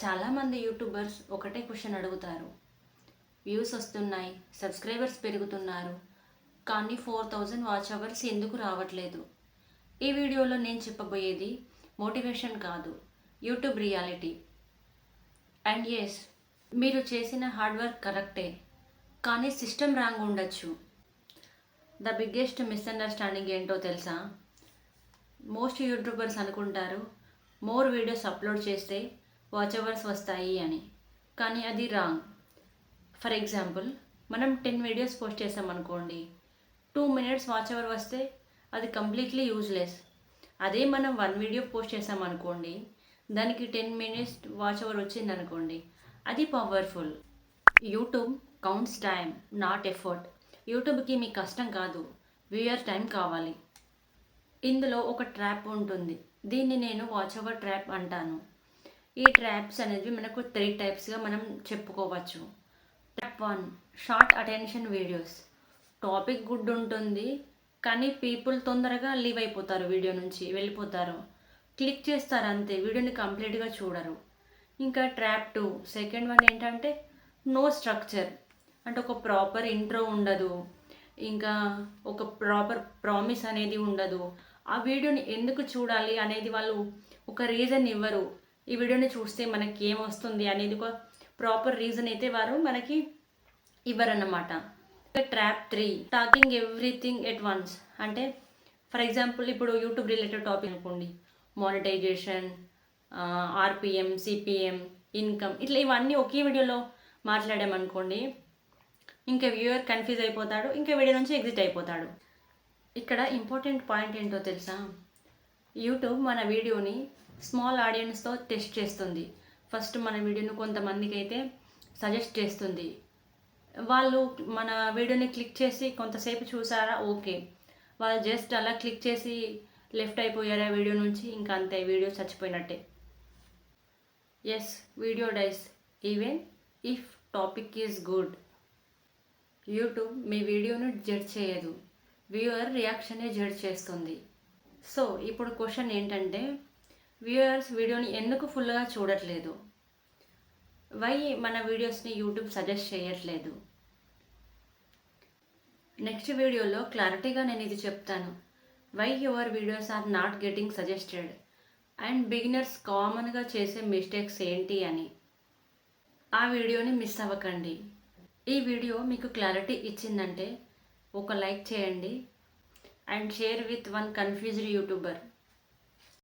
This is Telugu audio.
చాలామంది యూట్యూబర్స్ ఒకటే క్వశ్చన్ అడుగుతారు. వ్యూస్ వస్తున్నాయి, సబ్స్క్రైబర్స్ పెరుగుతున్నారు, కానీ 4000 వాచ్ అవర్స్ ఎందుకు రావట్లేదు? ఈ వీడియోలో నేను చెప్పబోయేది మోటివేషన్ కాదు, యూట్యూబ్ రియాలిటీ. అండ్ ఎస్, మీరు చేసిన హార్డ్ వర్క్ కరెక్టే, కానీ సిస్టమ్ రాంగ్ ఉండొచ్చు. ద బిగ్గెస్ట్ మిస్అండర్స్టాండింగ్ ఏంటో తెలుసా? మోస్ట్ యూట్యూబర్స్ అనుకుంటారు మోర్ వీడియోస్ అప్లోడ్ చేస్తే వాచ్ అవర్స్ వస్తాయి అని, కానీ అది రాంగ్. ఫర్ ఎగ్జాంపుల్, మనం 10 వీడియోస్ పోస్ట్ చేసామనుకోండి, 2 minutes వాచ్ అవర్ వస్తే అది కంప్లీట్లీ యూజ్లెస్. అదే మనం 1 వీడియో పోస్ట్ చేసామనుకోండి, దానికి 10 minutes వాచ్ అవర్ వచ్చిందనుకోండి, అది powerful. YouTube counts time, not effort. యూట్యూబ్కి మీ కష్టం కాదు, వ్యూయర్ టైం కావాలి. ఇందులో ఒక ట్రాప్ ఉంటుంది, దీన్ని నేను వాచ్ అవర్ ట్రాప్ అంటాను. ఈ ట్రాప్స్ అనేవి మనకు 3 టైప్స్గా మనం చెప్పుకోవచ్చు. Trap 1, short attention videos. Topic good ఉంటుంది, కానీ పీపుల్ తొందరగా లీవ్ అయిపోతారు, వీడియో నుంచి వెళ్ళిపోతారు, క్లిక్ చేస్తారు అంతే, వీడియోని కంప్లీట్గా చూడరు. ఇంకా ట్రాప్ 2, సెకండ్ వన్ ఏంటంటే నో స్ట్రక్చర్. అంటే ఒక ప్రాపర్ ఇంట్రో ఉండదు, ఇంకా ఒక ప్రాపర్ ప్రామిస్ అనేది ఉండదు. ఆ వీడియోని ఎందుకు చూడాలి అనేది వాళ్ళు ఒక రీజన్ ఇవ్వరు. ఈ వీడియోని చూస్తే మనకి ఏమొస్తుంది అనేది ఒక ప్రాపర్ రీజన్ అయితే వారు మనకి ఇవ్వరన్నమాట. Trap 3, talking everything at once. అంటే ఫర్ ఎగ్జాంపుల్, ఇప్పుడు యూట్యూబ్ రిలేటెడ్ టాపిక్ అనుకోండి, మానిటైజేషన్, ఆర్పిఎం, సిపిఎం, ఇన్కమ్, ఇట్లా ఇవన్నీ ఒకే వీడియోలో మాట్లాడామనుకోండి, ఇంకా వ్యూయర్ కన్ఫ్యూజ్ అయిపోతాడు, ఇంకా వీడియో నుంచి ఎగ్జిట్ అయిపోతాడు. ఇక్కడ ఇంపార్టెంట్ పాయింట్ ఏంటో తెలుసా? యూట్యూబ్ మన వీడియోని స్మాల్ ఆడియన్స్తో టెస్ట్ చేస్తుంది. ఫస్ట్ మన వీడియోని కొంతమందికి అయితే సజెస్ట్ చేస్తుంది. వాళ్ళు మన వీడియోని క్లిక్ చేసి కొంతసేపు చూసారా, ఓకే. వాళ్ళు జస్ట్ అలా క్లిక్ చేసి లెఫ్ట్ అయిపోయారా వీడియో నుంచి, ఇంకా అంతే, వీడియో చచ్చిపోయినట్టే. Yes, video dies even if topic is good. YouTube మీ వీడియోను జడ్జ్ చేయదు, వ్యూయర్ రియాక్షనే జడ్జ్ చేస్తుంది. సో ఇప్పుడు క్వశ్చన్ ఏంటంటే, వ్యూయర్స్ వీడియోని ఎందుకు ఫుల్గా చూడట్లేదు? వై మన వీడియోస్ని యూట్యూబ్ సజెస్ట్ చేయట్లేదు? నెక్స్ట్ వీడియోలో క్లారిటీగా నేను ఇది చెప్తాను, why your videos are not getting suggested and beginners కామన్గా చేసే మిస్టేక్స్ ఏంటి అని. ఆ వీడియోని మిస్ అవ్వకండి. ఈ వీడియో మీకు క్లారిటీ ఇచ్చిందంటే ఒక లైక్ చేయండి and share with one confused YouTuber.